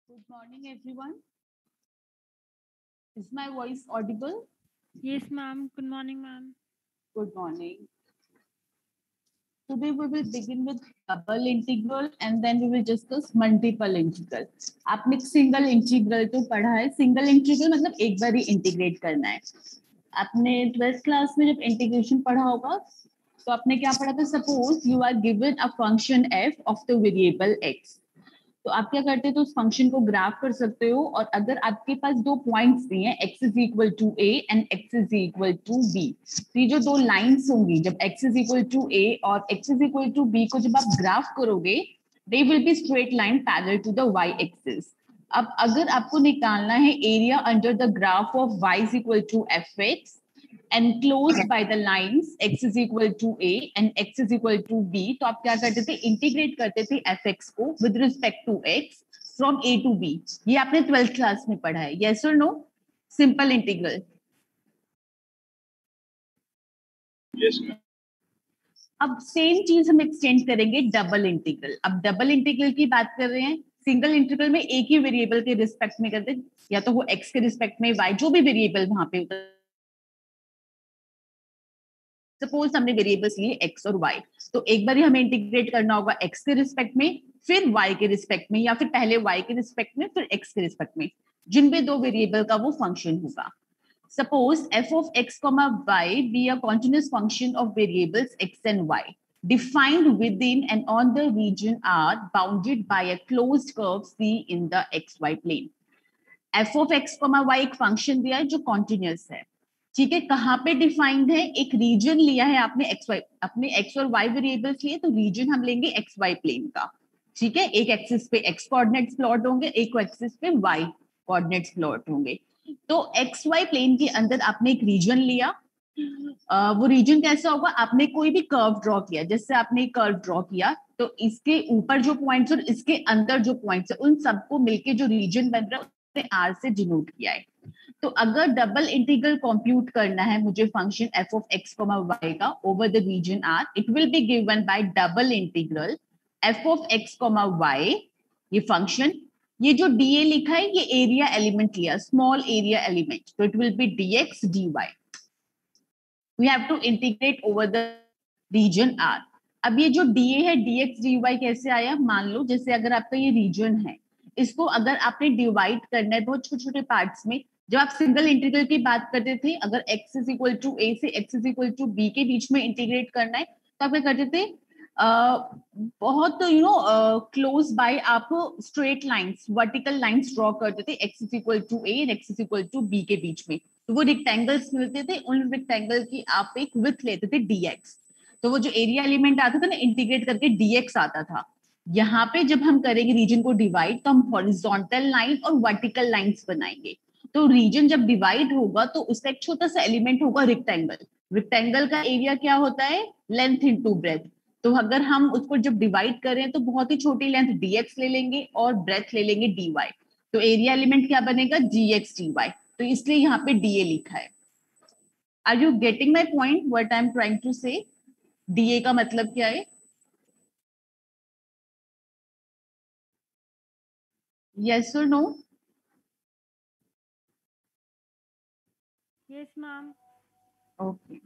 Good morning, everyone. Is my voice audible? Yes, ma'am. Good morning, ma'am. Good morning. Today we will begin with double integral and then we will discuss multiple integral. आपने single integral तो पढ़ा है. Single integral मतलब एक बार ही integrate करना है. आपने 12th class में जब इंटीग्रेशन पढ़ा होगा तो आपने क्या पढ़ा था? Suppose you are given a function f of the variable x. तो आप क्या करते हो तो उस फंक्शन को ग्राफ कर सकते हो और अगर आपके पास दो पॉइंट्स दिए हैं x is equal to a and x is equal to b, तो ये जो दो लाइंस होंगी जब x is equal to a और x is equal to b को जब आप ग्राफ करोगे they will be straight line parallel to the y axis. अब अगर आपको निकालना है area under the graph of y is equal to fx enclosed by the lines x is equal to a and x is equal to b, तो आप क्या करते थे? इंटीग्रेट करते थे fx को with respect to x from a to b. ये आपने 12th क्लास में पढ़ा है. yes or no? Simple integral. Yes, ma'am. अब सेम चीज हम एक्सटेंड करेंगे डबल इंटीग्रल. अब डबल इंटीग्रल की बात कर रहे हैं. सिंगल इंटीग्रल में एक ही वेरिएबल के रिस्पेक्ट में करते हैं, या तो वो x के रिस्पेक्ट में y, जो भी वेरिएबल वहां पे होता है. सपोज हमने वेरिएबल्स लिए x और y, तो एक बार ही हमें इंटीग्रेट करना होगा x के रिस्पेक्ट में, फिर y के रिस्पेक्ट में, या फिर पहले y के रिस्पेक्ट में फिर x के रिस्पेक्ट में, जिनमें दो वेरिएबल का वो फंक्शन होगा. Suppose f of x, y be a continuous function of variables x and y defined within and on the region R bounded by a closed curve C in the xy plane. f of x, y एक function दिया है जो continuous है. ठीक है, कहाँ पे defined है? एक रीजन लिया है आपने एक्स वाई, अपने एक्स और वाई वेरिएबल्स लिए, तो रीजन हम लेंगे एक्स वाई प्लेन का. ठीक है, एक एक्सिस पे एक्स कोऑर्डिनेट्स प्लॉट होंगे, एक एक्सिस पे वाई कोऑर्डिनेट्स प्लॉट होंगे. तो एक्स वाई प्लेन के अंदर आपने एक रीजन लिया. वो रीजन कैसा होगा? आपने कोई भी कर्व ड्रॉ किया, जैसे आपने कर्व ड्रॉ किया तो इसके ऊपर जो पॉइंट्स और इसके अंदर जो पॉइंट्स है उन सबको मिलके जो रीजन बन रहा है उसने आर से डिनोट किया है. तो अगर डबल इंटीग्रल कंप्यूट करना है मुझे function f of x, y का over the region r, it will be given by double integral f of x, y. ये फंक्शन, ये जो dA लिखा है ये एरिया एलिमेंट लिया, स्मॉल एरिया एलिमेंट, तो it will be dx dy. We have to integrate over the region r. अब ये जो dA है dx dy कैसे आया? मान लो जैसे अगर आपका ये रीजन है, इसको अगर आपने डिवाइड करना है बहुत छोटे छोटे पार्ट्स में, जब आप सिंगल इंटीग्रल की बात करते थे, अगर x is equal to a से x is equal to b के बीच में इंटीग्रेट करना है तो आप क्या करते थे? बहुत क्लोज बाय आप straight lines, vertical lines draw करते थे x is equal to a and x is equal to b के बीच में, तो वो रेक्टेंगल्स मिलते थे. उन रेक्टेंगल की आप एक विड्थ लेते थे dx, तो वो जो एरिया एलिमेंट आता था ना इंटीग्रेट करके dx आता था. यहाँ पे जब हम करेंगे रीजन को डिवाइड तो हम हॉरिजॉन्टल लाइन और वर्टिकल लाइंस बनाएंगे. तो रीजन जब डिवाइड होगा तो उसका एक छोटा सा एलिमेंट होगा रेक्टेंगल. रेक्टेंगल का एरिया क्या होता है? Length into breadth. तो अगर हम उसको जब डिवाइड करें तो बहुत ही छोटी लेंथ dx ले लेंगे और ब्रेथ ले लेंगे dy, तो एरिया एलिमेंट क्या बनेगा? gx dy. तो इसलिए यहाँ पे dA लिखा है. Are you getting my point what I am trying to say? dA का मतलब क्या है? yes or no? Yes, ma'am. Okay.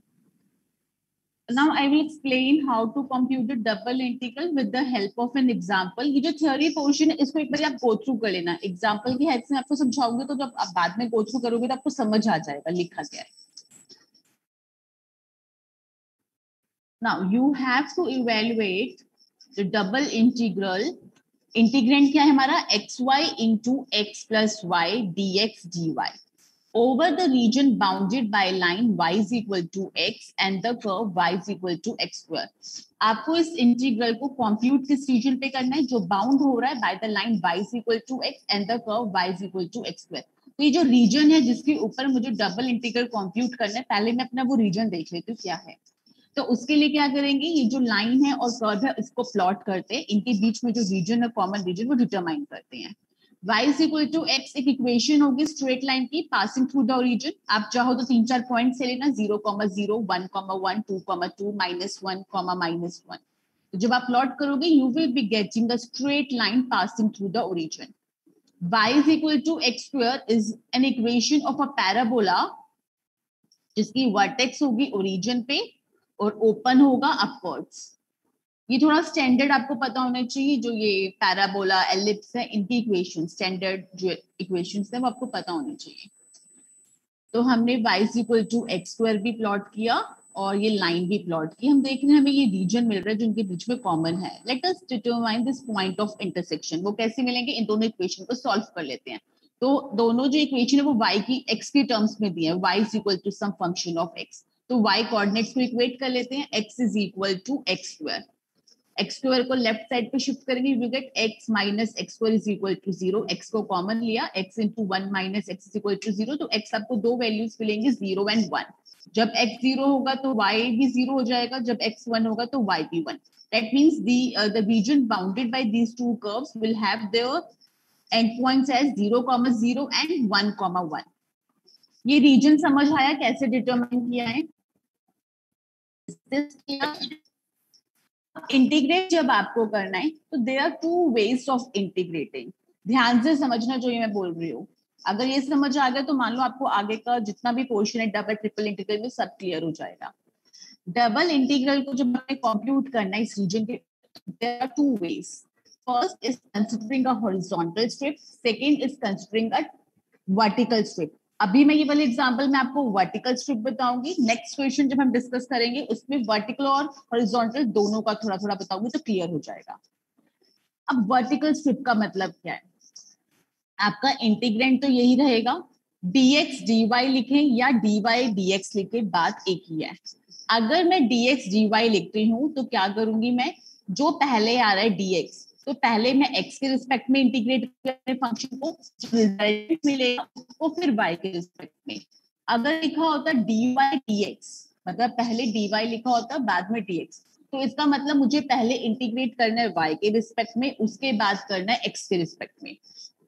Now I will explain how to compute the double integral with the help of an example. ये जो theory portion है इसको एक बार आप go through कर लेना. Example की हेल्प से आपको समझाऊंगी तो जब आप बाद में go through करोगे तो आपको समझ आ जाएगा लिखा क्या है. Now you have to evaluate the double integral. Integrand क्या है हमारा? xy into x plus y dx dy over the region bounded by line y is equal to x and the curve y is equal to x square. आपको इस integral को compute किस reason पे करना है? जो बाउंड हो रहा है by the line y is equal to x and the curve y is equal to x square. तो ये जो रीजन है जिसके ऊपर मुझे डबल इंटीग्रल कंप्यूट करना है, पहले मैं अपना वो रीजन देख लेती हूँ क्या है. तो उसके लिए क्या करेंगे? ये जो लाइन है और कर्व है इसको प्लॉट करते हैं, इनके बीच में जो रीजन है कॉमन रीजन वो डिटरमाइन करते हैं. y is equal to x एक इक्वेशन होगी स्ट्रेट लाइन की पासिंग थ्रू द ओरिजिन. आप चाहो तो 3-4 पॉइंट से लेना, 0, 0, 1, 1, 2, 2, -1, -1. तो जब आप प्लॉट करोगे you will be getting a straight line passing through the origin. y is equal to x square is an equation of a parabola जिसकी वर्टेक्स होगी ओरिजिन पे और ओपन होगा अपवर्ड्स। ये थोड़ा स्टैंडर्ड आपको पता होना चाहिए, जो ये पैराबोला एलिप्स है इनकी इक्वेशन, स्टैंडर्ड जो इक्वेशंस है वो आपको पता होने चाहिए। तो हमने y is equal to x square भी प्लॉट किया और ये लाइन भी प्लॉट की। हम देख रहे हैं हमें ये रीजन मिल रहा है जो इनके बीच में कॉमन है। Let us determine this point of intersection. वो कैसे मिलेंगे, इन दोनों इक्वेशन को सॉल्व कर लेते हैं। तो दोनों जो इक्वेशन है वो y की x की टर्म्स में दी है, y is equal to some function of x। तो y कोऑर्डिनेट्स को इक्वेट कर लेते हैं, x is equal to x square. X square को लेफ्ट साइड पे शिफ्ट करेंगे, you get x minus x square is equal to 0। x को common लिया, x into 1 minus x is equal to 0। तो x आपको दो वैल्यूज मिलेंगे 0 and 1। जब x 0 होगा तो y भी 0 हो जाएगा, जब x 1 होगा तो y भी 1। That means the region bounded by these two curves will have their endpoints as 0, 0 and 1, 1। ये रीजन समझ आया कैसे डिटरमाइन किया है? इंटीग्रेट जब आपको करना है तो there are two ways of integrating. ध्यान से समझना जो ये मैं बोल रही हूँ। अगर ये समझ आ गया तो मान लो आपको आगे का जितना भी पोर्शन है डबल ट्रिपल इंटीग्रल में सब क्लियर हो जाएगा। डबल इंटीग्रल को जब हमें कंप्यूट करना है इस रीजन के, there are two ways. First is considering a horizontal strip, second is considering a vertical strip. अभी मैं ये वाले एग्जांपल में आपको वर्टिकल स्ट्रिप बताऊंगी, नेक्स्ट क्वेश्चन जब हम डिस्कस करेंगे उसमें वर्टिकल और हॉरिजॉन्टल दोनों का थोड़ा थोड़ा बताऊंगी तो क्लियर हो जाएगा। अब वर्टिकल स्ट्रिप का मतलब क्या है? आपका इंटीग्रेंट तो यही रहेगा, dx dy लिखें या dy dx लिखें, बात एक ही है। अगर मैं dx dy लिखती हूँ तो क्या करूंगी मैं, जो पहले आ रहा है dx तो पहले मैं x के रिस्पेक्ट में इंटीग्रेट करें फंक्शन को, जो रिजल्ट मिलेगा उसको फिर y के रिस्पेक्ट में। अगर लिखा होता dy dx मतलब पहले dy लिखा होता बाद में dx, तो इसका मतलब मुझे पहले इंटीग्रेट करना है y के रिस्पेक्ट में, उसके बाद करना है x के रिस्पेक्ट में।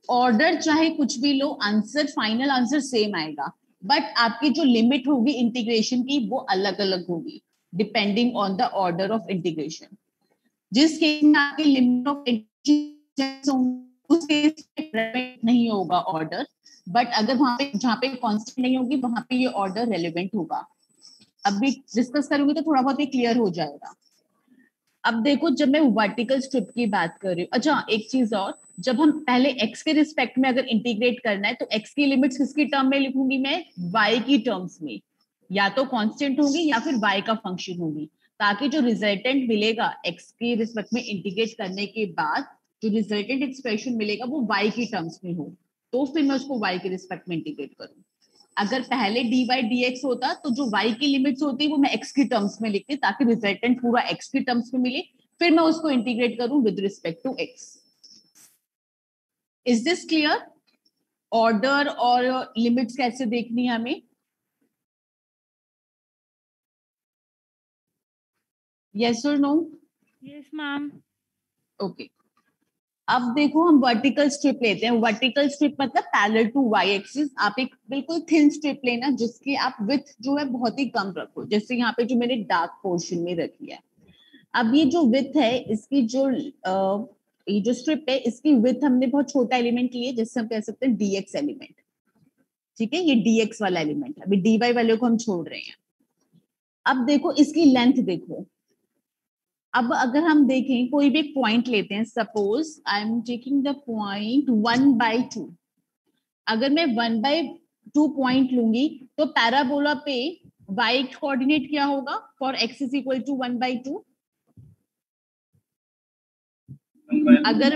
ऑर्डर चाहे कुछ भी लो, आंसर फाइनल आंसर सेम आएगा, बट आपकी जो लिमिट होगी इंटीग्रेशन की वो अलग अलग होगी depending on the order of integration. जिस केस में आपकी लिमिट ऑफ इंटीग्रेशन उस केस में नहीं होगा ऑर्डर, बट अगर वहां पे जहां पे कांस्टेंट नहीं होगी वहां पे ये ऑर्डर रेलेवेंट होगा। अब भी डिस्कस करूंगी तो थोड़ा बहुत ही क्लियर हो जाएगा। अब देखो जब मैं वर्टिकल स्ट्रिप की बात कर रही हूँ, अच्छा एक चीज और, जब हम पहले x के रिस्पेक्ट में अगर इंटीग्रेट करना है तो x की लिमिट्स किसकी टर्म में लिखूंगी मैं, y की टर्म्स में, या तो कांस्टेंट होगी या फिर y का फंक्शन होगी, ताकि जो रिजल्टेंट मिलेगा x के रिस्पेक्ट में इंटीग्रेट करने के बाद जो रिजल्टेंट एक्सप्रेशन मिलेगा वो y की टर्म्स में हो, तो फिर मैं उसको y के रिस्पेक्ट में इंटीग्रेट करूँ। अगर पहले dy dx होता तो जो y की लिमिट्स होती वो मैं x की टर्म्स में लिखती ताकि रिजल्टेंट पूरा x की टर्म्स में मिले, फिर मैं उसको इंटीग्रेट करूं with respect to x। Is this clear? Order और लिमिट्स कैसे देखनी है हमें? यस और नो? Yes ma'am. ओके, अब देखो हम वर्टिकल स्ट्रिप लेते हैं। वर्टिकल स्ट्रिप मतलब पैरेलल टू वाई एक्सिस। आप एक बिल्कुल थिन स्ट्रिप लेना जिसकी आप विड्थ जो है बहुत ही कम रखो, जैसे यहाँ पे जो मैंने डार्क पोर्शन में रखी है। अब ये जो विड्थ है इसकी जो ये जो स्ट्रिप है इसकी विड्थ हमने बहुत छोटा एलिमेंट लिया, जिससे हम कह सकते हैं dx एलिमेंट। ठीक है, ये dx वाला एलिमेंट है, अभी dy वाले को हम छोड़ रहे हैं। अब देखो इसकी लेंथ देखो। अब अगर हम देखें कोई भी एक पॉइंट लेते हैं, suppose I am taking the point 1/2। अगर मैं 1/2 पॉइंट लूंगी तो पैराबोला पे y कोऑर्डिनेट क्या होगा for x is equal to 1/2? अगर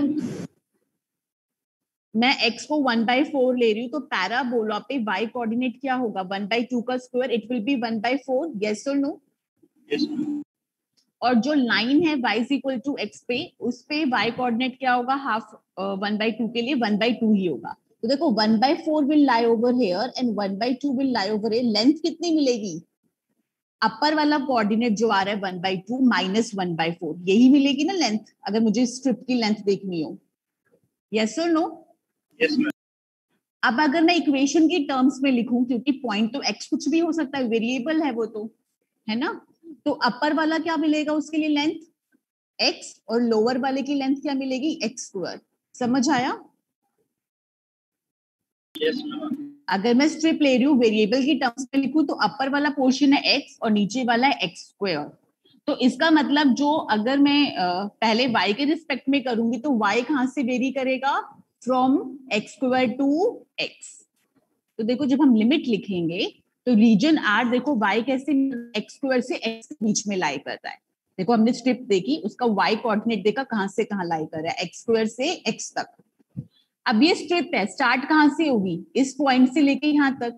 मैं x को 1/4 ले रही हूँ तो पैराबोला पे y कोऑर्डिनेट क्या होगा, 1/2 का square, it will be 1/4। Yes और नो? यस। और जो लाइन है y is equal to x पे, उस पे y कोऑर्डिनेट क्या होगा, हाफ 1/2 के लिए 1/2 ही होगा। तो देखो 1/4 will lie over here and 1/2 will lie over here. Length कितनी मिलेगी? अपर वाला कोऑर्डिनेट जो आ रहा है 1/2 माइनस 1/4, यही मिलेगी ना लेंथ, अगर मुझे स्ट्रिप की लेंथ देखनी हो। यस और नो? Yes ma'am. अब अगर मैं इक्वेशन की टर्म्स में लिखूं, क्योंकि पॉइंट तो x कुछ भी हो सकता है, वेरिएबल है वो तो, है ना, तो अपर वाला क्या मिलेगा उसके लिए लेंथ x, और लोअर वाले की लेंथ क्या मिलेगी, x स्क्वायर। समझ आया? Yes ma'am. अगर मैं स्ट्रिप ले रही हूँ वेरिएबल की टर्म्स में लिखूं तो अपर वाला पोर्शन है एक्स और नीचे वाला है एक्स स्क्वायर। तो इसका मतलब जो अगर मैं पहले y के रिस्पेक्ट में करूंगी तो y कहां से वेरी करेगा, from x square to x. तो देखो जब हम लिमिट लिखेंगे तो रीजन आर देखो y कैसे एक्स स्क्वायर से x के बीच में लाई कर रहा है। देखो हमने स्ट्रिप देखी, उसका y कोऑर्डिनेट देखा कहां से कहां लाई कर रहा है, एक्स स्क्वायर से x तक। अब ये स्ट्रिप है, स्टार्ट कहां से होगी, इस पॉइंट से लेके यहां तक।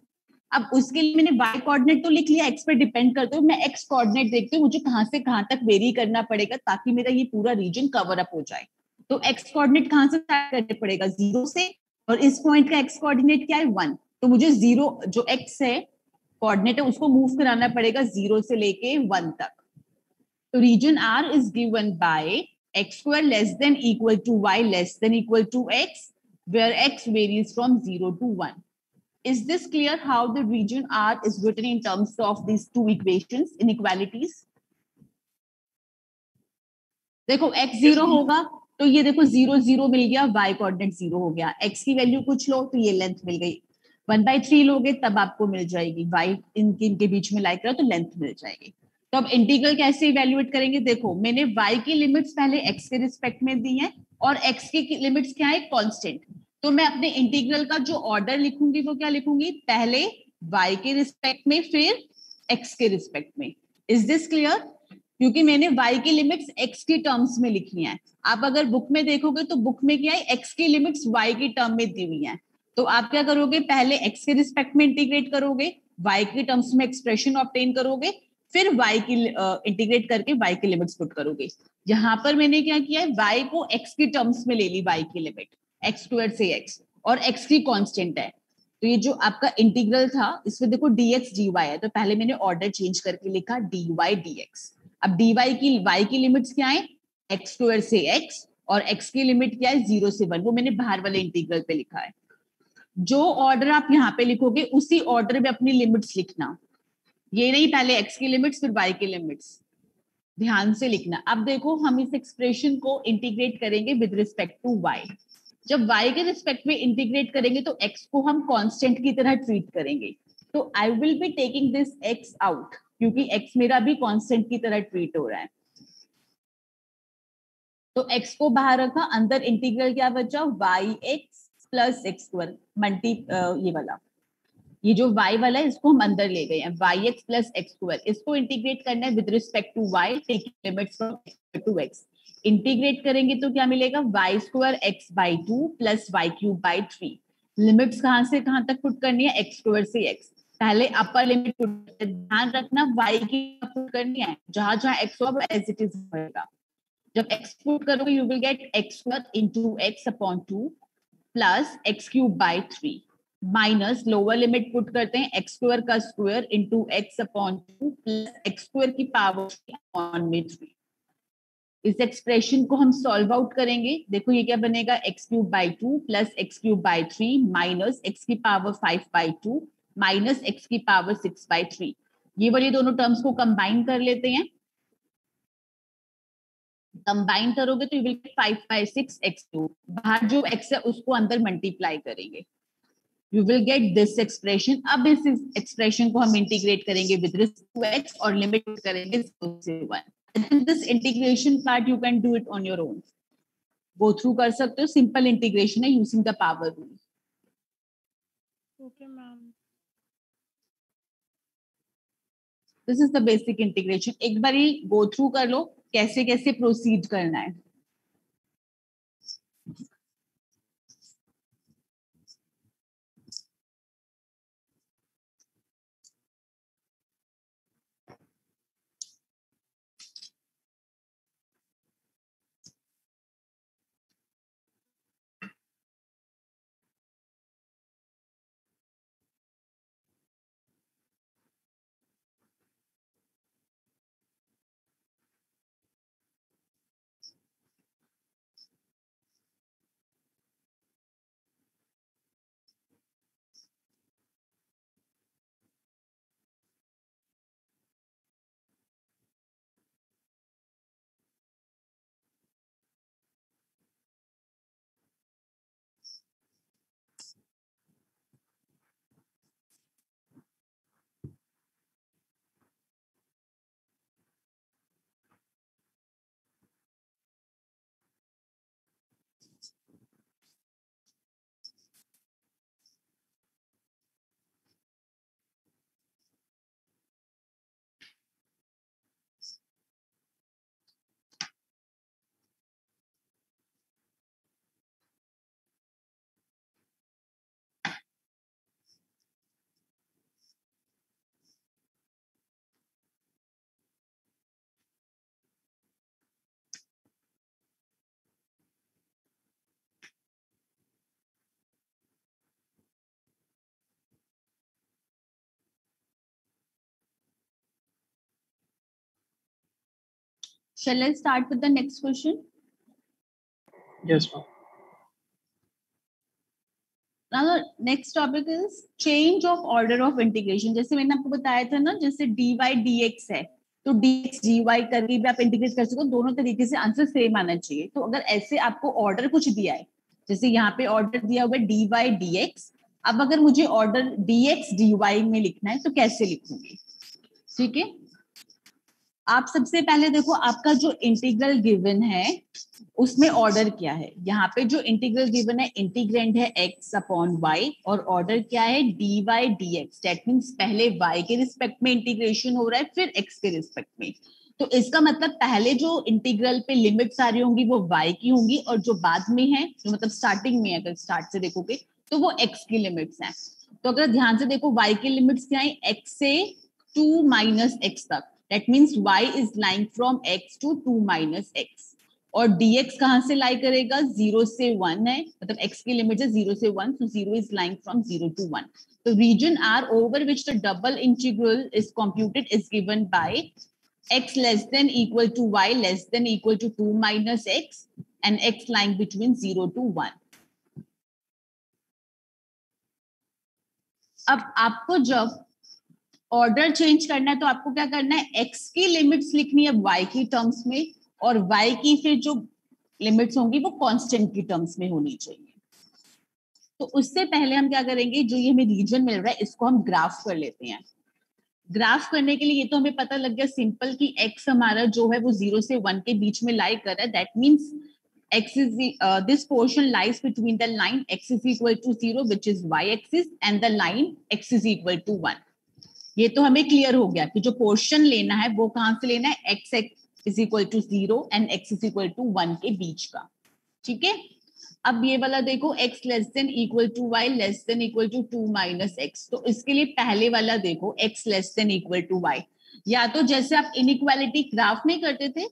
अब उसके लिए मैंने y कोऑर्डिनेट तो लिख लिया, x पे डिपेंड करते हुए मैं x कोऑर्डिनेट देखती हूँ मुझे कहां से कहां तक वेरी करना पड़ेगा ताकि मेरा ये पूरा रीजन कवर अप हो जाए। तो x कोऑर्डिनेट कहां से स्टार्ट करना पड़ेगा, 0 से, और इस पॉइंट का x कोऑर्डिनेट क्या है, 1। तो मुझे 0 जो x है कोऑर्डिनेट है उसको मूव कराना पड़ेगा 0 से लेके 1 तक। तो reason R is given by x square less than equal to y less than equal to x, where x varies from 0 to 1. Is this clear how the region R is written in terms of these two equations, inequalities? देखो x 0 होगा तो ये देखो 0 0 मिल गया, y coordinate 0 हो गया, x की value कुछ लो तो ये लेंथ मिल गई, 1/3 लोगे तब आपको मिल जाएगी, y इनके बीच में लाई करो तो लेंथ मिल जाएगी। तो अब इंटीग्रल कैसे इवेल्युएट करेंगे, देखो मैंने y की लिमिट्स पहले x के रिस्पेक्ट में दी हैं और x की लिमिट्स क्या है, कांस्टेंट। तो मैं अपने इंटीग्रल का जो ऑर्डर लिखूंगी वो क्या लिखूंगी, पहले y के रिस्पेक्ट में फिर x के रिस्पेक्ट में। Is this clear? क्योंकि मैंने y की लिमिट्स x की टर्म्स में लिखी हैं। आप अगर बुक में देखोगे तो बुक में क्या है, x की लिमिट्स y की टर्म में दी हुई हैं। तो आप क्या करोगे, पहले x के रिस्पेक्ट में इंटीग्रेट करोगे, y की टर्म्स में एक्सप्रेशन ऑब्टेन करोगे, फिर y की इंटीग्रेट करके y की लिमिट्स पुट करोगे। यहाँ पर मैंने क्या किया है, y को x की टर्म्स में ले ली, y की लिमिट एक्स स्क्वायर से x, और x की कांस्टेंट है। तो ये जो आपका इंटीग्रल था इसमें देखो dx dy है, तो पहले मैंने ऑर्डर चेंज करके लिखा dy dx। अब dy की y की लिमिट्स क्या है, एक्स स्क्वायर से x, और x की लिमिट क्या है 0 से 1, वो मैंने बाहर वाले इंटीग्रल पे लिखा है। जो ऑर्डर आप यहाँ पे लिखोगे उसी ऑर्डर में अपनी लिमिट्स लिखना, ये नहीं पहले x की लिमिट्स फिर y की लिमिट्स, ध्यान से लिखना। अब देखो हम इस एक्सप्रेशन को इंटीग्रेट करेंगे विद रिस्पेक्ट टू y। जब y के रिस्पेक्ट में इंटीग्रेट करेंगे तो x को हम कांस्टेंट की तरह ट्रीट करेंगे। तो I will be taking this x out क्योंकि x मेरा भी कांस्टेंट की तरह ट्रीट हो रहा है। तो x को बाहर रखा, अंदर इंटीग्रल क्या बचा, yx plus x square multi ये वाला, ये जो y वाला है इसको हम अंदर ले गए हैं, yx प्लस एक्स स्क्वायर, इसको इंटीग्रेट करना है with respect to y, taking limits from x to x। Integrate करेंगे तो क्या मिलेगा, y square x by 2 plus y cube by 3। लिमिट्स कहां से कहां तक पुट करनी है, x स्क्वायर से x। पहले अपर लिमिट पुट, ध्यान रखना y की पुट करनी है, जहां जहां x होगा एज इट इज रहेगा। जब x पुट करोगे you will get x square into x upon 2 plus x cube by 3 minus lower limit put करते हैं x स्क्वायर का square into x upon 2 plus x square की power upon में 3। इस expression को हम सॉल्व आउट करेंगे, देखो ये क्या बनेगा, x cube by 2 plus x cube by 3 minus x की पावर 5 बाई 2 माइनस x की पावर 6 बाई 3। ये वाली दोनों टर्म्स को कंबाइन कर लेते हैं, कंबाइन करोगे तो you will gate 5 by 6 x cube, बाहर जो x है उसको अंदर मल्टीप्लाई करेंगे, you will get this expression. अब इस एक्सप्रेशन को हम इंटीग्रेट करेंगे विद रिस्पेक्ट टू x और लिमिट करेंगे 0 से 1। This integration part you can do it on your own, go through कर सकते हो, सिंपल इंटीग्रेशन है using the power rule. Okay ma'am. This is the basic integration, एक बार गो थ्रू कर लो कैसे कैसे प्रोसीड करना है। Shall I start with the next question? Yes, ma'am. Now the next topic is change of order of integration. जैसे मैंने आपको बताया था ना, जैसे dy dx है तो dx dy करके भी आप इंटीग्रेट कर सकते हो, दोनों तरीके से आंसर सेम आना चाहिए। तो अगर ऐसे आपको ऑर्डर कुछ दिया है, जैसे यहाँ पे ऑर्डर दिया हुआ है dy dx, अब अगर मुझे ऑर्डर dx dy में लिखना है तो कैसे लिखूंगी? ठीक है, आप सबसे पहले देखो आपका जो इंटीग्रल गिवन है उसमें ऑर्डर क्या है। यहाँ पे जो इंटीग्रल गिवन है, इंटीग्रेंड है x अपॉन y और ऑर्डर क्या है dy dx। दैट मींस पहले y के रिस्पेक्ट में इंटीग्रेशन हो रहा है फिर x के रिस्पेक्ट में। तो इसका मतलब पहले जो इंटीग्रल पे लिमिट्स आ रही होंगी वो y की होंगी और जो बाद में है, जो मतलब स्टार्टिंग में अगर स्टार्ट से देखोगे तो वो x की लिमिट्स हैं। तो अगर ध्यान से देखो y की लिमिट्स क्या है, x से 2 माइनस x तक। That means y is lying from x to 2 minus x। और dx कहां से लाई करेगा, 0 से 1 है, मतलब x की लिमिट है 0 से 1, so 0 is lying from 0 to 1. तो region R over which the double integral is computed is given by x less than equal to y less than equal to 2 minus x and x lying between 0 to 1. अब आपको जब order change करना है तो आपको क्या करना है, x की लिमिट्स लिखनी है y की टर्म्स में और y की फिर जो लिमिट्स होंगी वो कांस्टेंट की टर्म्स में होनी चाहिए। तो उससे पहले हम क्या करेंगे, जो ये हमें रीजन मिल रहा है इसको हम ग्राफ कर लेते हैं। ग्राफ करने के लिए ये तो हमें पता लग गया सिंपल कि x हमारा जो है वो 0 से 1 के बीच में लाई कर रहा है। That means x is this portion lies between the line x is equal to 0 which is y axis and the line x is equal to 1। ये तो हमें क्लियर हो गया कि जो पोर्शन लेना है वो कहां से लेना है, x is equal to 0 and x is equal to 1 के बीच का। ठीक है, अब ये वाला देखो x less than equal to y less than equal to 2 minus x। तो इसके लिए पहले वाला देखो x less than equal to y, या तो जैसे आप इनइक्वालिटी ग्राफ नहीं करते थे,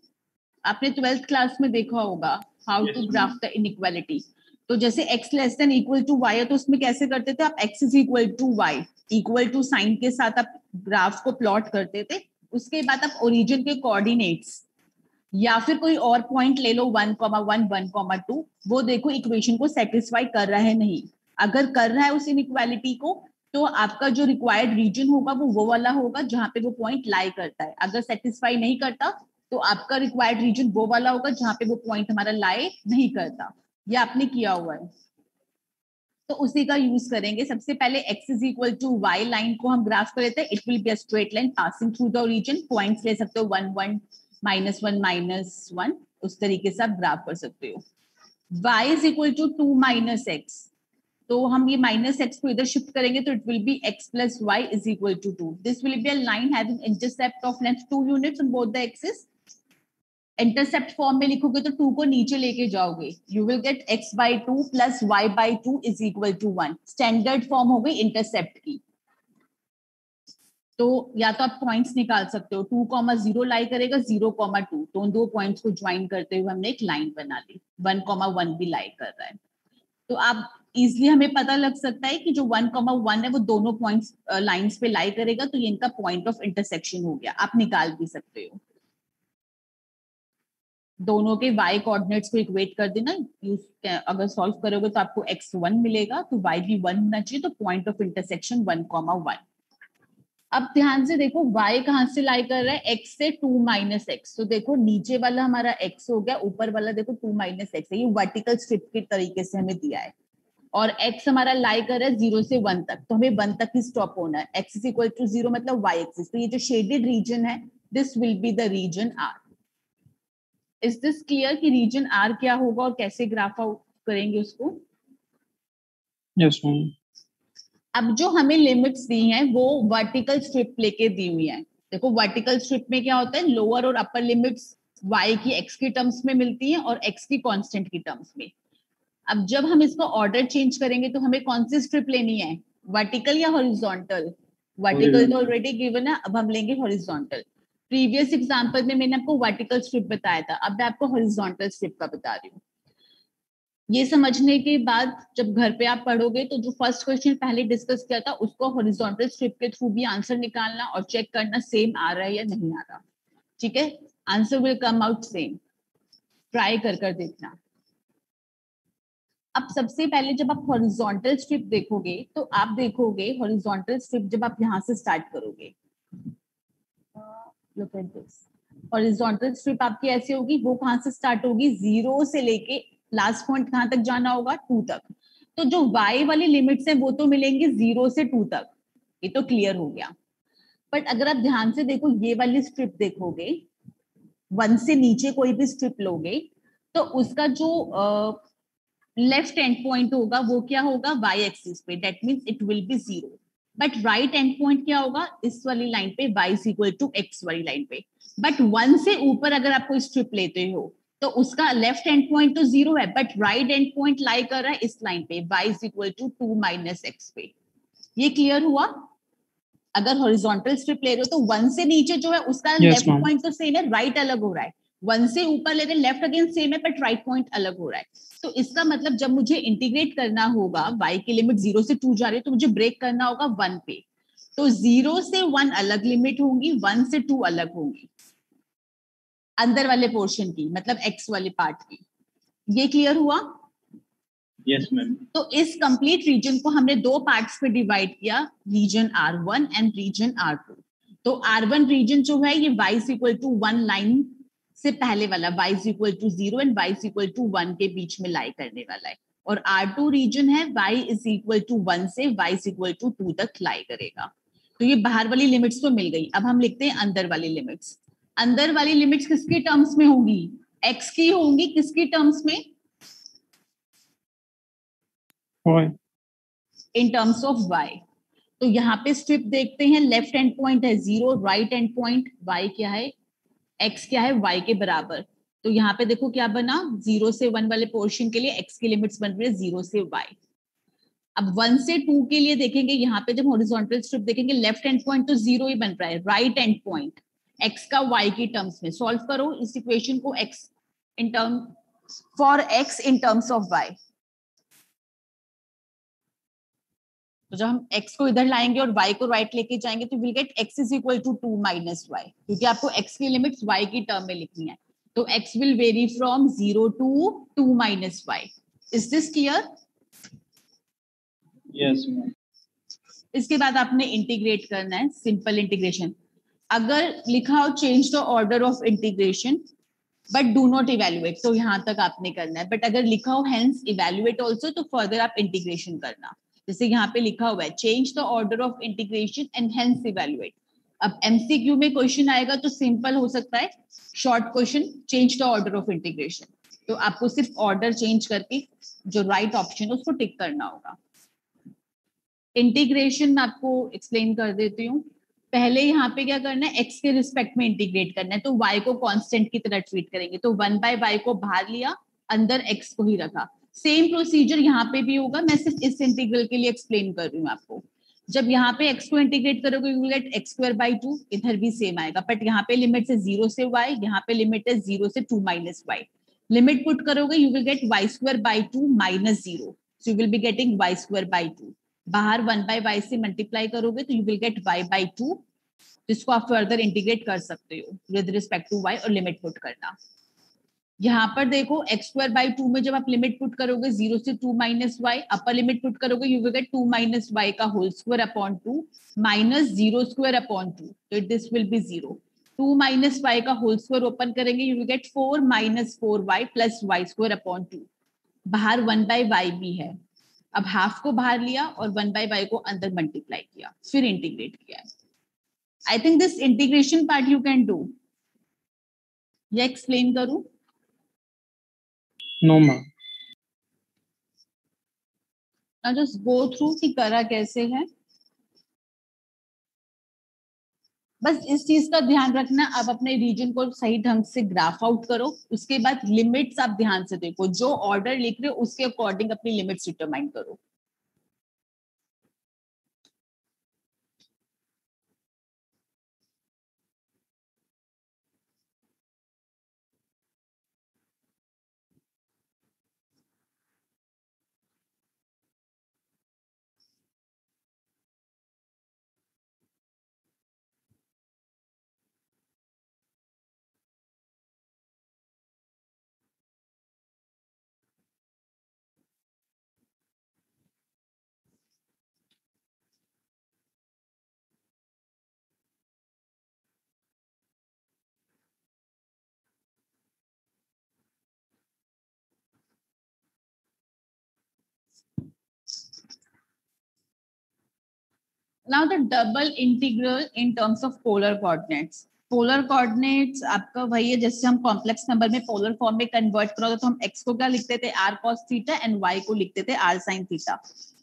आपने 12th क्लास में देखा होगा how to graph the inequality. तो जैसे x less than equal to y है तो उसमें कैसे करते थे आप, x is equal to y equal to sign के साथ आप ग्राफ को प्लॉट करते थे। उसके बाद आप ओरिजिन के कोऑर्डिनेट्स या फिर कोई और पॉइंट ले लो 1,1 1,2, वो देखो इक्वेशन को सेटिस्फाई कर रहा है नहीं। अगर कर रहा है उस इनइक्वालिटी को तो आपका जो रिक्वायर्ड रीजन होगा वो वाला होगा जहां पे वो पॉइंट लाई करता है। अगर सेटिस्फाई नहीं करता तो आपका रिक्वायर्ड रीजन वो वाला होगा जहां पे वो पॉइंट हमारा लाई नहीं करता। ये आपने किया हुआ है तो उसी का यूज करेंगे। सबसे पहले x is equal to y line को हम ग्राफ कर लेते हैं। It will be a straight line passing through the origin. Points ले सकते हो 1 1 -1 -1, उस तरीके से आप ग्राफ कर सकते हो। y is equal to 2 minus x, तो हम ये माइनस x को इधर शिफ्ट करेंगे तो it will be x plus y is equal to 2। This will be a line having intercept of length 2 units on both the axis. Intercept form में लिखोगे तो 2 को नीचे लेके जाओगे, you will get x by 2 plus y by 2 is equal to 1। Standard form हो गई intercept की। तो या तो आप पॉइंट्स निकाल सकते हो, 2,0 लाई करेगा 0,2, तो उन दो पॉइंट्स को ज्वाइन करते हुए हमने एक लाइन बना ली। 1,1 भी लाई कर रहा है तो आप इजिली हमें पता लग सकता है कि जो 1,1 है वो दोनों पॉइंट्स लाइंस पे लाई करेगा, तो ये इनका पॉइंट ऑफ इंटरसेक्शन हो गया। आप निकाल भी सकते हो, दोनों के y कोऑर्डिनेट्स को इक्वेट कर देना। अगर सॉल्व करोगे तो आपको x1 मिलेगा, तो y भी 1 होना चाहिए, तो पॉइंट ऑफ इंटरसेक्शन 1,1। अब ध्यान से देखो y कहां से लाई कर रहा है, x से 2 माइनस x। तो देखो नीचे वाला हमारा x हो गया, ऊपर वाला देखो 2 माइनस x है। ये वर्टिकल स्ट्रिप के तरीके से हमें दिया है और x हमारा लाई कर रहा है 0 से 1 तक, तो हमें 1 तक ही स्टॉप होना है। x इज इक्वल टू 0 मतलब y एक्सिस, तो ये जो शेडेड रीजन है this will be the region R। Is this clear कि रीजन R क्या होगा और कैसे ग्राफ आउट करेंगे उसको? Yes ma'am. अब जो हमें लिमिट्स दी हैं वो वर्टिकल स्ट्रिप लेके दी हुई है। देखो वर्टिकल स्ट्रिप में क्या होता है, लोअर और अपर लिमिट्स y की x की टर्म्स में मिलती हैं और x की कांस्टेंट की टर्म्स में। अब जब हम इसका ऑर्डर चेंज करेंगे तो हमें कौन सी स्ट्रिप लेनी है, वर्टिकल या हॉरिजॉन्टल? वर्टिकल तो ऑलरेडी गिवन है, अब हम लेंगे हॉरिजॉन्टल। प्रीवियस एग्जांपल में मैंने आपको वर्टिकल स्ट्रिप बताया था, अब मैं आपको हॉरिजॉन्टल स्ट्रिप का बता रही हूँ। ये समझने के बाद जब घर पे आप पढ़ोगे तो जो फर्स्ट क्वेश्चन पहले डिस्कस किया था उसको हॉरिजॉन्टल स्ट्रिप के थ्रू भी आंसर निकालना और चेक करना सेम आ रहा है या नहीं आ रहा। ठीक है, answer will come out same. Try कर देखना। अब सबसे पहले जब आप हॉरिजॉन्टल स्ट्रिप देखोगे तो आप देखोगे हॉरिजॉन्टल स्ट्रिप जब आप यहाँ से स्टार्ट करोगे, look at this, horizontal strip आपकी ऐसे होगी, वो कहाँ से स्टार्ट होगी, 0 से लेके लास्ट पॉइंट कहाँ तक जाना होगा, 2 तक। तो जो y वाली लिमिट्स हैं वो तो मिलेंगे 0 से 2 तक, ये तो क्लियर हो गया। बट अगर आप ध्यान से देखो, ये वाली स्ट्रिप देखोगे, 1 से नीचे कोई भी स्ट्रिप लोगे तो उसका जो लेफ्ट एंड पॉइंट होगा वो क्या होगा, y एक्सिस पे, that means it will be 0। But right end point क्या होगा, इस वाली लाइन पे, y is equal to x वाली लाइन पे। बट 1 से ऊपर अगर आप कोई स्ट्रिप लेते हो तो उसका लेफ्ट एंड पॉइंट तो 0 है, but right end point lie कर रहा है इस लाइन पे, y is equal to 2 minus x पे। ये क्लियर हुआ? अगर हॉरिजॉन्टल स्ट्रिप ले रहे हो तो 1 से नीचे जो है उसका Yes, लेफ्ट ma'am. पॉइंट तो सेम है, राइट अलग हो रहा है। 1 से ऊपर ले रहे लेफ्ट अगेन सेम है, बट राइट पॉइंट अलग हो रहा है। तो इसका मतलब जब मुझे इंटीग्रेट करना होगा, y की लिमिट 0 से 2 जा रही है तो मुझे ब्रेक करना होगा 1 पे। तो 0 से 1 अलग लिमिट होंगी, 1 से 2 अलग होंगी अंदर वाले पोर्शन की, मतलब x वाले पार्ट की। ये क्लियर हुआ? Yes, ma'am. तो इस कंप्लीट रीजन को हमने दो पार्ट्स में डिवाइड किया, reason R1 and reason R2। तो R1 रीजन जो है ये y is equal to 1 line से पहले वाला, y is equal to 0 and y is equal to 1 के बीच में लाई करने वाला है। और R2 रीजन है y इज इक्वल टू 1 से y इज इक्वल टू 2 तक लाई करेगा। तो ये बाहर वाली लिमिट्स तो मिल गई। अब हम लिखते हैं अंदर वाली लिमिट्स। अंदर वाली लिमिट्स किसकी टर्म्स में होंगी, x की होंगी, किसकी टर्म्स में, Why? In terms of y। तो यहाँ पे स्ट्रिप देखते हैं, लेफ्ट एंड पॉइंट है 0, राइट एंड पॉइंट y क्या है, x क्या है, y के बराबर। तो यहाँ पे देखो क्या बना, 0 से 1 वाले पोर्शन के लिए x की लिमिट्स बन रही है 0 से y। अब 1 से 2 के लिए देखेंगे, यहाँ पे जब हॉरिजॉन्टल स्ट्रिप देखेंगे, लेफ्ट एंड पॉइंट तो 0 ही बन रहा है, राइट एंड पॉइंट x का y की टर्म्स में। सॉल्व करो इस इक्वेशन को, x in term for x in terms of y। तो जब हम x को इधर लाएंगे और y को राइट लेके जाएंगे तो will get x is equal to 2 minus y, क्योंकि आपको x की लिमिट्स y की टर्म में लिखनी है। तो x will vary from 0 to 2 minus y। Is this clear? Yes, ma'am. इसके बाद आपने इंटीग्रेट करना है, सिंपल इंटीग्रेशन। अगर लिखा हो change the order of integration but do not evaluate, तो यहां तक आपने करना है। बट अगर लिखा हो हेंस इवेल्युएट ऑल्सो, तो फर्दर आप इंटीग्रेशन करना। जैसे यहाँ पे लिखा हुआ है change the order of integration and hence evaluate. अब एमसीक्यू में क्वेश्चन आएगा तो सिंपल हो सकता है, short question, change the order of integration. तो आपको सिर्फ ऑर्डर चेंज करके जो राइट ऑप्शन है उसको टिक करना होगा। इंटीग्रेशन मैं आपको एक्सप्लेन कर देती हूँ। पहले यहाँ पे क्या करना है, x के रिस्पेक्ट में इंटीग्रेट करना है, तो y को कांस्टेंट की तरह ट्रीट करेंगे। तो 1 बाय y को बाहर लिया, अंदर x को ही रखा। सेम प्रोसीजर यहाँ पे भी होगा, मैं सिर्फ इस इंटीग्रल के लिए एक्सप्लेन कर रही हूँ आपको। जब यहाँ पे x को इंटीग्रेट करोगे you will get x square by 2, इधर भी सेम आएगा, बट यहाँ पे लिमिट है 0 से y, यहाँ पे लिमिट है 0 से 2 माइनस y। लिमिट पुट करोगे you will get y square by 2 minus 0, so you will be getting y square by 2। बाहर 1 बाय y से मल्टीप्लाई करोगे तो you will get y by 2, जिसको आप फर्दर इंटीग्रेट कर सकते हो विद रिस्पेक्ट टू y और लिमिट पुट करना। यहाँ पर देखो x स्क्वायर बाई 2 में जब आप लिमिट पुट करोगे 0 से 2 minus y, upper limit put करोगे you will get 2 minus y का whole square upon 2 minus 0 square upon 2, तो this will be 0। 2 minus y का होल स्क्वायर ओपन करेंगे you will get 4 minus 4y plus y square upon 2। बाहर 1 bye y भी है, अब half को बाहर लिया और 1 बाय y को अंदर मल्टीप्लाई किया, फिर इंटीग्रेट किया। I think this integration part you can do, या एक्सप्लेन करूं? No, ma'am. ना जस्ट गो थ्रू कि करा कैसे है। बस इस चीज का ध्यान रखना, आप अपने रीजन को सही ढंग से ग्राफ आउट करो, उसके बाद लिमिट्स आप ध्यान से देखो, जो ऑर्डर लिख रहे हो उसके अकॉर्डिंग अपनी लिमिट्स डिटरमाइन करो। Now the double integral in terms of polar coordinates. Polar coordinates आपका वही है, जैसे हम कॉम्प्लेक्स नंबर में पोलर फॉर्म में कन्वर्ट करो तो हम x को क्या लिखते थे, r cos theta, and y को लिखते थे r sin थीटा.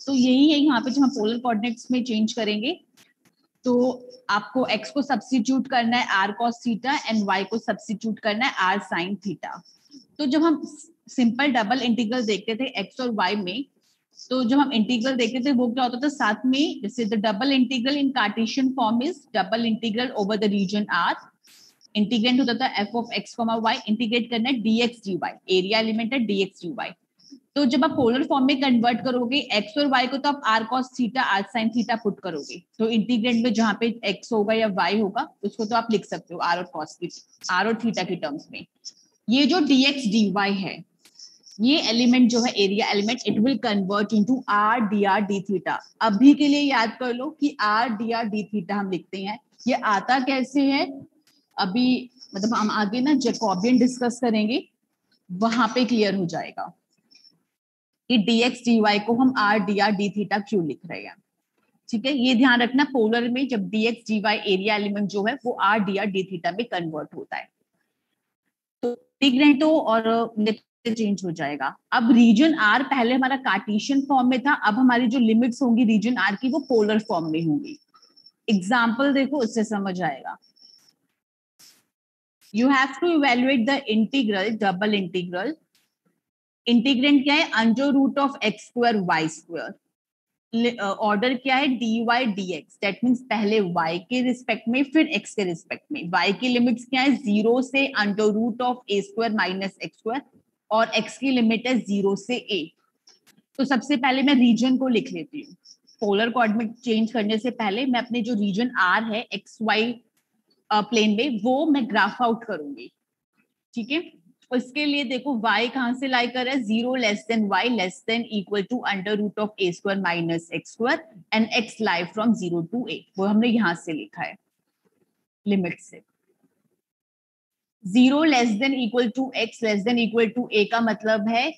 तो यही है यहाँ पे जब हम पोलर कोऑर्डिनेट्स में चेंज करेंगे तो आपको x को सब्स्टिट्यूट करना है r cos theta and y को सब्स्टिट्यूट करना है r sin थीटा. तो जब हम सिंपल डबल इंटीग्रल देखते थे x और y में, तो जब हम इंटीग्रल देखते थे वो क्या होता था साथ में, जैसे the double integral in Cartesian form is double integral over the region R. Integrand होता था f of x, y, integrate करना है dx dy, एरिया एलिमेंट है dx dy. तो जब आप पोलर फॉर्म में कन्वर्ट करोगे x और y को, तो आप r cos theta r sin theta put करोगे. तो इंटीग्रेंट में जहां पे x होगा या y होगा उसको तो आप लिख सकते हो r और cos की, r और थीटा की टर्म्स में. ये जो dx dy है, ये एलिमेंट जो है area element, it will convert into r dr d theta. अभी के लिए याद कर लो कि r dr d थीटा हम लिखते हैं. ये आता कैसे है अभी, मतलब हम आगे ना जैकोबियन डिस्कस करेंगे, वहां पे क्लियर हो जाएगा कि dx dy को हम r dr d थीटा क्यों लिख रहे हैं. ठीक है, ये ध्यान रखना, पोलर में जब dx dy एरिया एलिमेंट जो है वो r dr d थीटा में कन्वर्ट होता है. तो इंटीग्रेंटो और चेंज हो जाएगा. अब रीजन R पहले हमारा कार्टेशियन फॉर्म में था, अब हमारी जो लिमिट्स होंगी रीजन R की वो पोलर फॉर्म में होंगी. एग्जांपल देखो, उससे समझ आएगा. You have to evaluate the integral, double integral. Integrand क्या है, under root of x square y square. Order क्या है, dy dx. दैट मींस पहले y के रिस्पेक्ट में फिर x के रिस्पेक्ट में. y की लिमिट्स क्या है, 0 से under root of a square minus x square, और x की लिमिट है 0 से a. तो सबसे पहले मैं रीजन को लिख लेती हूँ. पोलर कोऑर्डिनेट चेंज करने से पहले मैं अपने जो रीजन R है एक्स वाई प्लेन में, वो मैं ग्राफ आउट करूंगी. ठीक है, उसके लिए देखो y कहां से लाई कर है, 0 less than y less than equal to under root of a square minus x square, and x lie from 0 to a. वो हमने यहां से लिखा है लिमिट से. 0 less than equal to x less than equal to a का मतलब है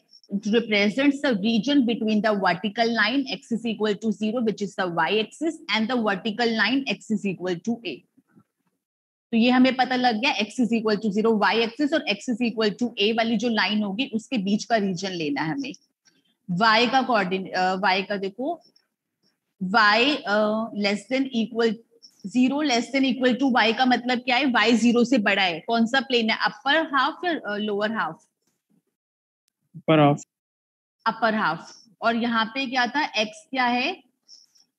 represents the region between the vertical line x is equal to 0 which is the y axis and the vertical line x is equal to a. तो ये हमें पता लग गया, x is equal to 0 y axis और x is equal to a वाली जो line होगी उसके बीच का रीजन लेना है हमें. y का कोऑर्डिनेट, y का देखो, y less than equal 0 less than equal to y का मतलब क्या है, y 0 से बड़ा है. कौन सा प्लेन है, अपर हाफ या lower half, upper half. Upper half. और यहाँ पे क्या था, x क्या है,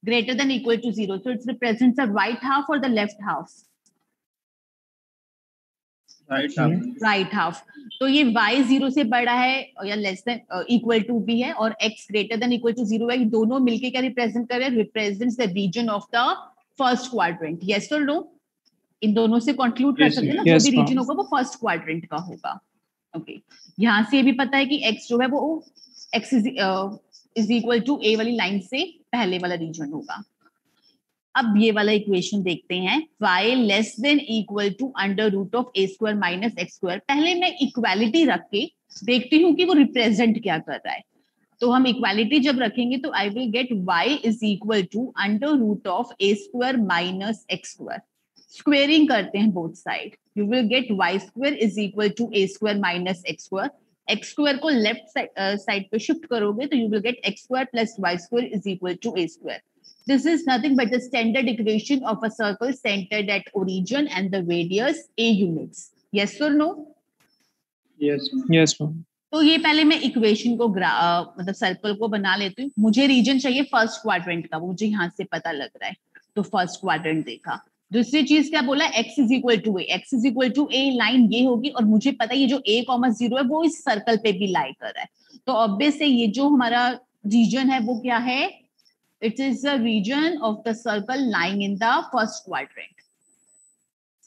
greater than equal to 0, so it's represents the right half और the left half, right half. तो ये y 0 से बड़ा है या लेस देन इक्वल टू भी है, और x greater than equal to 0 है. ये दोनों मिलके क्या रिप्रेजेंट कर रहे हैं, represents the region of the first quadrant. Yes और नो, इन दोनों से कंक्लूड कर सकते हैं ना, जो भी रीजन होगा वो फर्स्ट क्वाड्रेंट का होगा. ओके, यहाँ से भी पता है कि x जो है वो x is equal to a वाली लाइन से पहले वाला रीजन होगा. अब ये वाला इक्वेशन देखते हैं, y less than equal to under root of a square minus x square. पहले मैं इक्वालिटी रख के देखती हूँ कि वो रिप्रेजेंट क्या कर रहा है. तो हम इक्वालिटी जब रखेंगे तो I will get y is equal to under root of a square minus x square. Squaring करते हैं both side, you will get y square is equal to a square minus x square. x square को left side पे shift करोगे तो you will get x square plus y square is equal to a square. This is nothing but the standard equation of a circle centered at origin and the radius a units. Yes or no? Yes. Yes, ma'am. तो ये पहले मैं equation को मतलब circle को बना लेती हूँ. मुझे रीजन चाहिए फर्स्ट क्वाड्रेंट का, मुझे यहाँ से पता लग रहा है, तो फर्स्ट क्वाड्रेंट देखा. दूसरी चीज क्या बोला, x is equal to a. x is equal to a line ये होगी, और मुझे पता है ये जो a, 0 है वो इस सर्कल पे भी लाई कर रहा है. तो ऑब्वियस है ये जो हमारा रीजन है वो क्या है, it is the region of the circle lying in the first quadrant.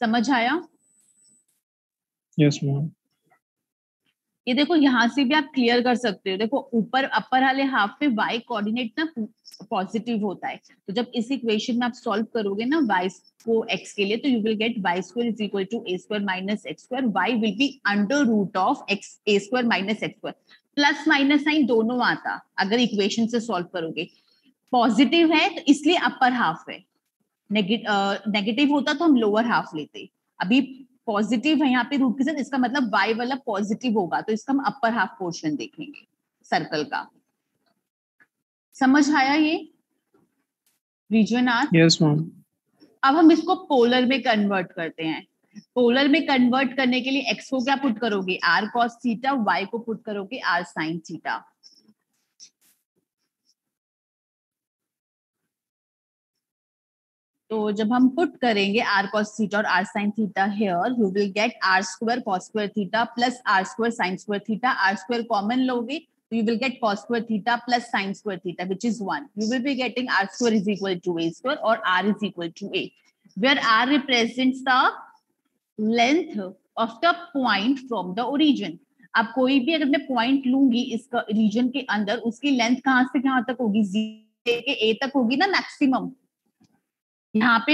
समझ आया? Yes, ma'am. ये देखो यहाँ से भी आप क्लियर कर सकते हो. देखो ऊपर अपर वाले हाफ पे y कोऑर्डिनेट ना पॉजिटिव होता है, तो जब इस इक्वेशन में आप सॉल्व करोगे ना y को x के लिए, तो you will get y square is equal to a square minus x square. y will be under root of x a square minus x square. Plus minus sign दोनों आता अगर equation से solve करोगे. Positive है तो इसलिए upper half है, negative होता तो हम लोअर हाफ लेते, अभी पॉजिटिव है यहाँ पे रूट के साथ, इसका मतलब y वाला पॉजिटिव होगा, तो इसका हम अपर हाफ पोर्शन देखेंगे सर्कल का। समझ आया ये रीजन आर? Yes, ma'am. अब हम इसको पोलर में कन्वर्ट करते हैं। पोलर में कन्वर्ट करने के लिए x को क्या पुट करोगे, r cos थीटा, y को पुट करोगे r sin थीटा। तो जब हम पुट करेंगे r cos थीटा और r sin theta here, you will gate r square cos square theta plus r square sin square theta. r square common लोगे तो you will get cos square theta plus sin square theta, which is 1. You will be getting r square is equal to a square or r is equal to a, where r represents the length of the point from the origin. अब कोई भी अगर मैं point लूंगी इसका reason के अंदर, उसकी लेंथ कहां से कहां तक होगी, z के a तक होगी ना मैक्सिमम। यहाँ पे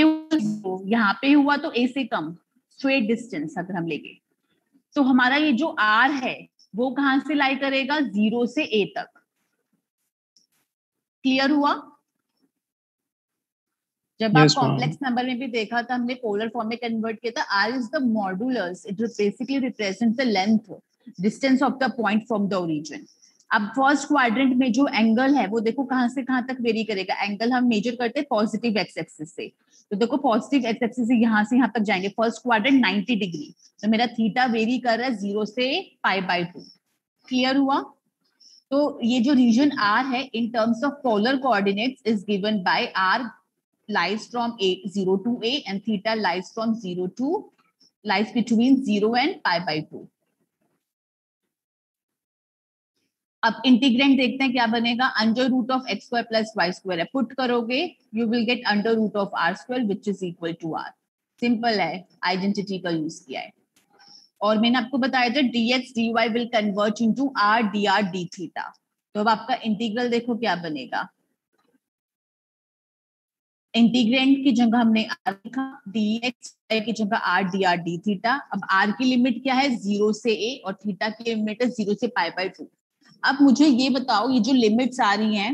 यहाँ पे हुआ तो a से कम, स्ट्रेट डिस्टेंस अगर हम लेंगे तो हमारा ये जो r है वो कहां से लाई करेगा, 0 से a तक। क्लियर हुआ? जब आप कॉम्प्लेक्स नंबर में भी देखा था हमने पोलर फॉर्म में कन्वर्ट किया था, r is the modulus, it basically represent the length distance of the point from the origin. अब फर्स्ट क्वाड्रेंट में जो एंगल है वो देखो कहां से कहां तक वेरी करेगा, एंगल हम मेजर करते हैं पॉजिटिव एक्स एक्सिस से, तो देखो पॉजिटिव एक्स एक्सिस से यहां से यहां तक जाएंगे, फर्स्ट क्वाड्रेंट 90 डिग्री, तो मेरा थीटा वेरी कर रहा है 0 से π/2। क्लियर हुआ? तो ये जो रीजन r है in terms of polar coordinates is given by r lies from 0 to a and theta lies from 0 to lies between 0 and π/2। अब इंटीग्रेंट देखते हैं क्या बनेगा, under root of x square plus y square है, put करोगे you will get under root of r square which is equal to r. Simple है, identity का use किया है। और मैंने आपको बताया था dx dy will convert into r dr d theta. तो अब आपका इंटीग्रल देखो क्या बनेगा, इंटीग्रेंट की जगह हमने r लिखा, dx की जगह r dr d थीटा। अब r की लिमिट क्या है, 0 से a, और थीटा की लिमिट है 0 से π/2। अब मुझे ये बताओ ये जो लिमिट्स आ रही हैं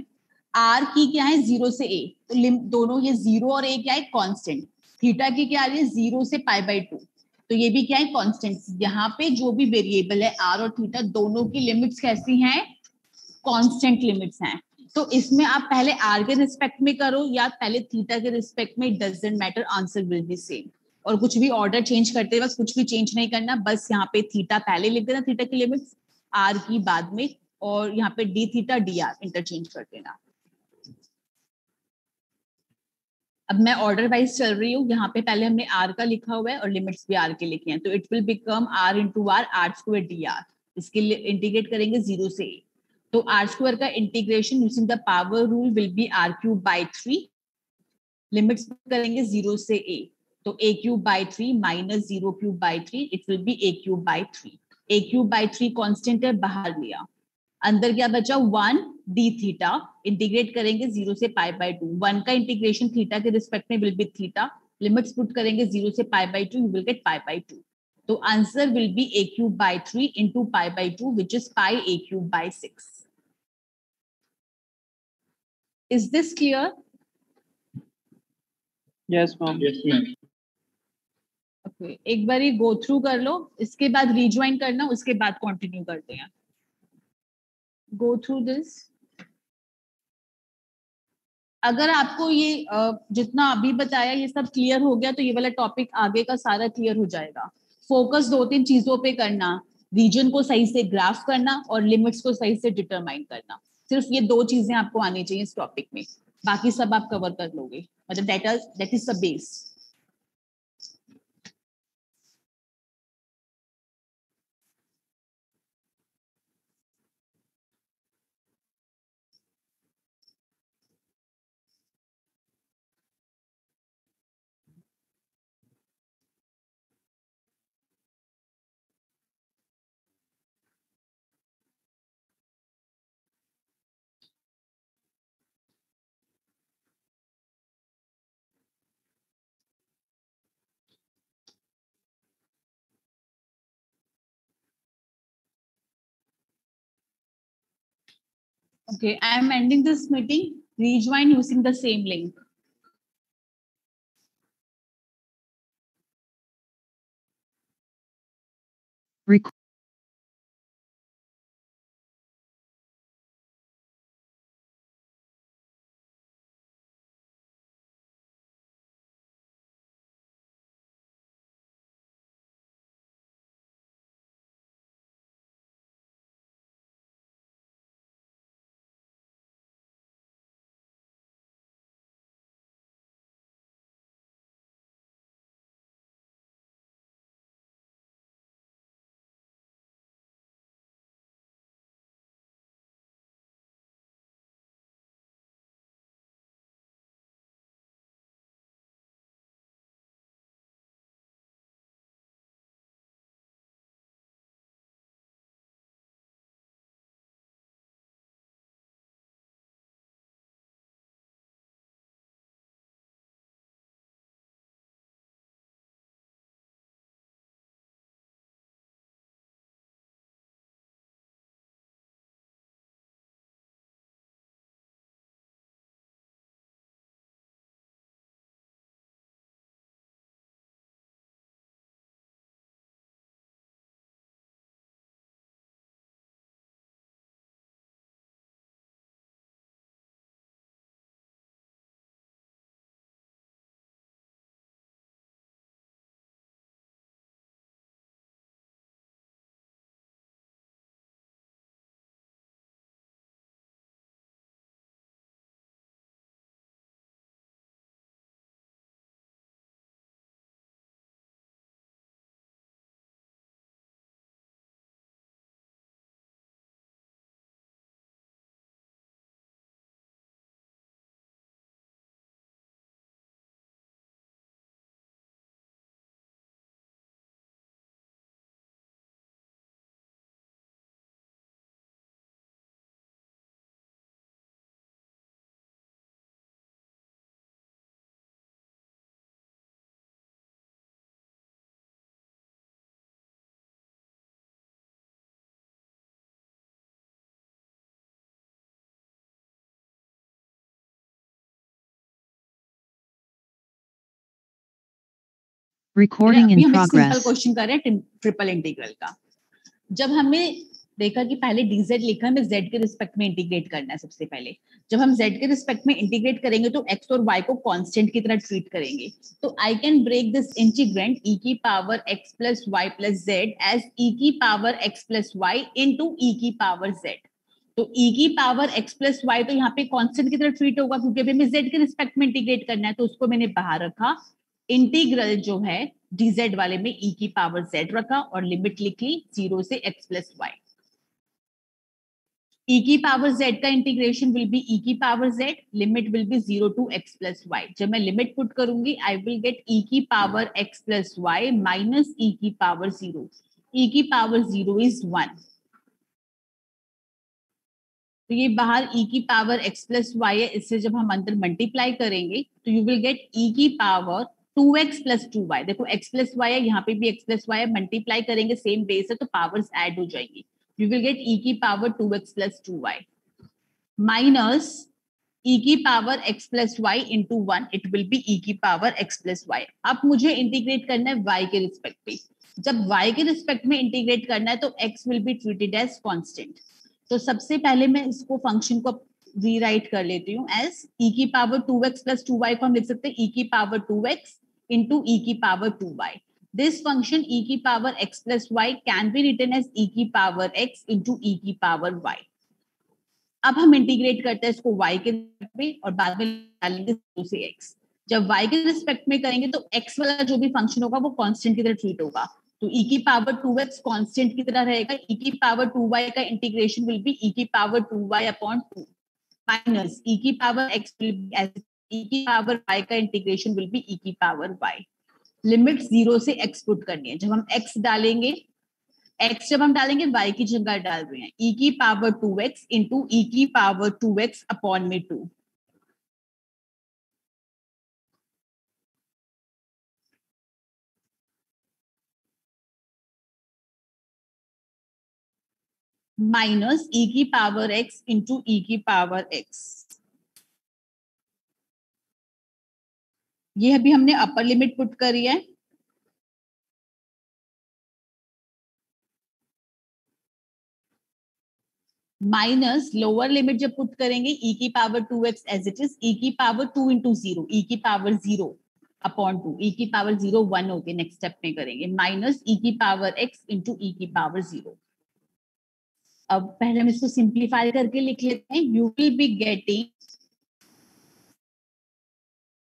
r की क्या है, 0 से a, तो दोनों ये 0 और a क्या है, कांस्टेंट। थीटा की क्या आ रही है, 0 से π/2, तो ये भी क्या है, कांस्टेंट। यहाँ पे जो भी वेरिएबल है r और थीटा दोनों की लिमिट्स कैसी हैं, कांस्टेंट लिमिट्स हैं। तो इसमें आप पहले r के रिस्पेक्ट में करो या पहले थीटा के रिस्पेक्ट में, it doesn't matter, answer will B same. और कुछ भी ऑर्डर चेंज करते वक्त कुछ भी चेंज नहीं करना, बस यहाँ पे थीटा पहले लिख देना, थीटा की लिमिट्स, r की बाद में, और यहाँ पे d थीटा dr इंटरचेंज कर देना। अब मैं ऑर्डर वाइज चल रही हूँ, यहाँ पे पहले हमने r का लिखा हुआ है और लिमिट्स भी r के लिखे हैं, तो it will become r into r, r square dr। इसके लिए इंटीग्रेट करेंगे 0 से a, तो r स्क्वायर का integration using the power rule will be r cube by 3, limits करेंगे 0 से a, तो a cube by 3 minus 0 cube by 3, it will be a cube by 3। a cube by 3 constant है, बाहर लिया, अंदर क्या बचा, 1 d थीटा, इंटीग्रेट करेंगे 0 से π/2, 1 का इंटीग्रेशन थीटा के रिस्पेक्ट में will be theta, limits put करेंगे 0 से π/2, यू विल गेट π/2, तो answer will be a cube by 3 into π/2 which is pi a cube by 6। Is this clear? Yes, ma'am. Yes, ma'am. Okay, एक बार go through कर लो, इसके बाद rejoin करना, उसके बाद कंटिन्यू करते हैं। Go through this. अगर आपको ये जितना अभी बताया ये सब क्लियर हो गया तो ये वाला टॉपिक आगे का सारा क्लियर हो जाएगा। फोकस 2-3 चीजों पे करना, रीजन को सही से ग्राफ करना और लिमिट्स को सही से डिटरमाइन करना, सिर्फ ये 2 चीजें आपको आनी चाहिए इस टॉपिक में, बाकी सब आप कवर कर लोगे, मतलब that is the base. Okay, I am ending this meeting. Rejoin using the same link. Rec- Recording अभी in हम एक सिंपल progress. क्वेश्चन कर रहे हैं ट्रिपल इंटीग्रल का। जब हमने देखा कि पहले dz लिखा हमें z के रिस्पेक्ट में इंटीग्रेट करना है। सबसे पहले जब हम z के रिस्पेक्ट में इंटीग्रेट करेंगे तो x और y को कांस्टेंट की तरह ट्रीट करेंगे। तो I can break this integrand e की power x plus y plus z as e की power x plus y into e की पावर z। तो e की पावर x प्लस y तो यहाँ पे कांस्टेंट की तरह ट्रीट होगा क्योंकि अभी हमें z के रिस्पेक्ट में इंटीग्रेट करना है, तो उसको मैंने बाहर रखा। इंटीग्रल जो है dz वाले में e की पावर z रखा और लिमिट लिख ली 0 से x प्लस y। e की पावर z का इंटीग्रेशन विल बी e की power z, limit will be 0 to x plus y। जब मैं लिमिट पुट करूंगी आई विल गेट e की power x plus y minus e की power 0। e की power 0 is 1। तो ये बाहर e की पावर x प्लस y है, इससे जब हम अंदर मल्टीप्लाई करेंगे तो यू विल गेट e की पावर 2x प्लस 2y। देखो x प्लस y है, यहाँ पे भी x प्लस y है, मल्टीप्लाई करेंगे सेम बेस है तो पावर्स ऐड हो जाएंगी। यू विल गेट e की power 2x plus 2y minus e की power x plus y into 1, it will be e की पावर x प्लस y। अब मुझे इंटीग्रेट करना है y के रिस्पेक्ट पे। जब y के रिस्पेक्ट में इंटीग्रेट करना है तो x will be treated as constant. तो सबसे पहले मैं इसको फंक्शन को रीराइट कर लेती हूँ एज e की पावर 2x प्लस 2y को हम लिख सकते हैं e की पावर 2x इंटू e की power 2y। This function e की power x plus y can be written as e की पावर x इंटू e की पावर y। अब हम इंटीग्रेट करते हैं इसको y के रिस्पेक्ट में और बाद में डालेंगे 0 से x। जब y के रिस्पेक्ट में करेंगे तो x वाला जो भी फंक्शन होगा वो कांस्टेंट की तरह ट्रीट होगा। तो e की पावर 2x कांस्टेंट की तरह रहेगा। e की पावर 2y का इंटीग्रेशन विल बी e की power 2y upon 2 minus e की power x will be as e की पावर y का इंटीग्रेशन विल बी e की पावर y। लिमिट 0 से x पुट करनी है। जब हम x डालेंगे, x जब हम डालेंगे y की जगह डाल रहे हैं e की पावर 2x इंटू e की पावर 2x अपॉन में 2। माइनस e की पावर x इंटू e की पावर x। ये अभी हमने अपर लिमिट पुट करी है। माइनस लोअर लिमिट जब पुट करेंगे e की power 2x as it is, e की पावर 2 इंटू 0, e की पावर 0 अपॉन 2, e की पावर 0 1 होती है, नेक्स्ट स्टेप में करेंगे माइनस e की पावर x इंटू e की पावर 0। अब पहले हम इसको सिंप्लीफाई करके लिख लेते हैं। You will be getting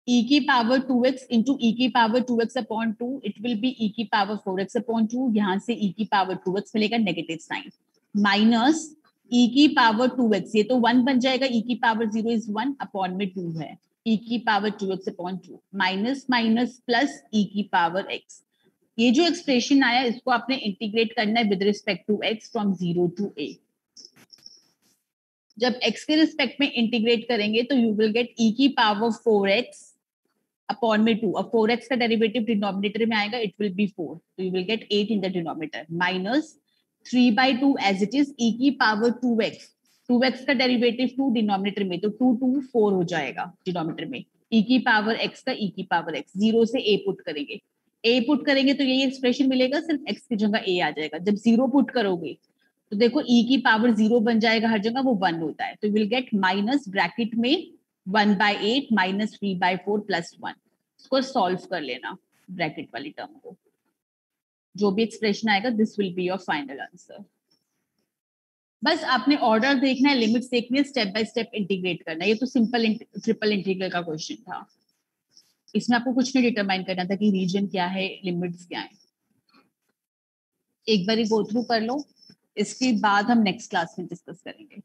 e की पावर 2x इंटू e की power 2x upon 2, it will be e की पावर 4x अपॉन 2, यहाँ से e की पावर 2x मिलेगा नेगेटिव साइन, माइनस e की पावर 2x, ये तो 1 बन जाएगा, e की पावर 0 इज 1 अपॉन में 2 है, e की power 2x upon 2 minus minus plus e की पावर x। ये जो एक्सप्रेशन आया इसको आपने इंटीग्रेट करना है with respect to x from 0 to a। जब x के रिस्पेक्ट में इंटीग्रेट करेंगे तो यू विल गेट e की पावर 4x अपॉन में 2, अब 4x का डेरिवेटिव डिनोमिनेटर में आएगा, इट विल बी 4, तो you will get 8 in the denominator, minus 3/2 as it is e की पावर 2x, 2x का डेरिवेटिव 2 डिनोमिनेटर में, तो 2 2 4 हो जाएगा डिनोमिनेटर में, e की पावर x का e की पावर x, 0 से a पुट करेंगे, a पुट करेंगे तो यही एक्सप्रेशन मिलेगा, सिर्फ x की जगह a आ जाएगा। जब 0 पुट करोगे तो देखो e की पावर 0 बन जाएगा हर जगह, वो 1 होता है, तो विल गेट माइनस ब्रैकेट में 1/8 माइनस 3/4 प्लस 1। इसको सॉल्व कर लेना ब्रैकेट वाली टर्म को, जो भी एक्सप्रेशन आएगा this will be your final answer. बस आपने ऑर्डर देखना है, लिमिट्स देखनी है, स्टेप बाय स्टेप इंटीग्रेट करना है। ये तो सिंपल ट्रिपल इंटीग्रल का क्वेश्चन था, इसमें आपको कुछ नहीं डिटरमाइन करना था कि रीजन क्या है, लिमिट्स क्या है। एक बार गो थ्रू कर लो, इसके बाद हम नेक्स्ट क्लास में डिस्कस करेंगे।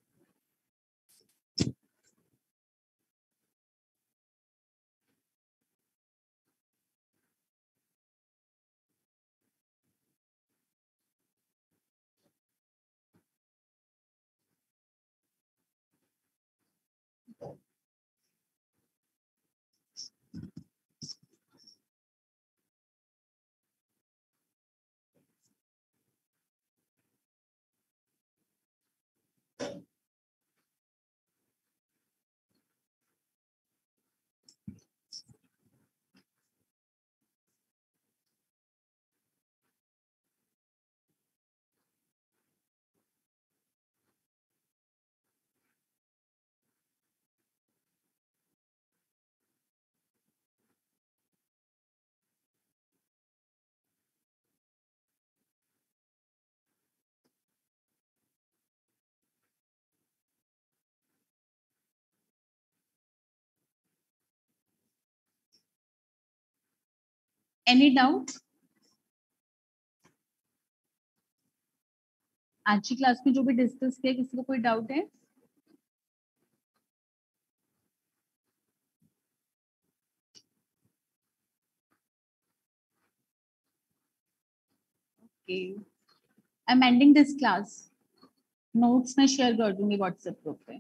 Any doubt? आज की क्लास में जो भी डिस्कस किया, किसी को कोई डाउट है? Okay, I am ending this class, notes मैं शेयर कर दूंगी व्हाट्सएप ग्रुप पे।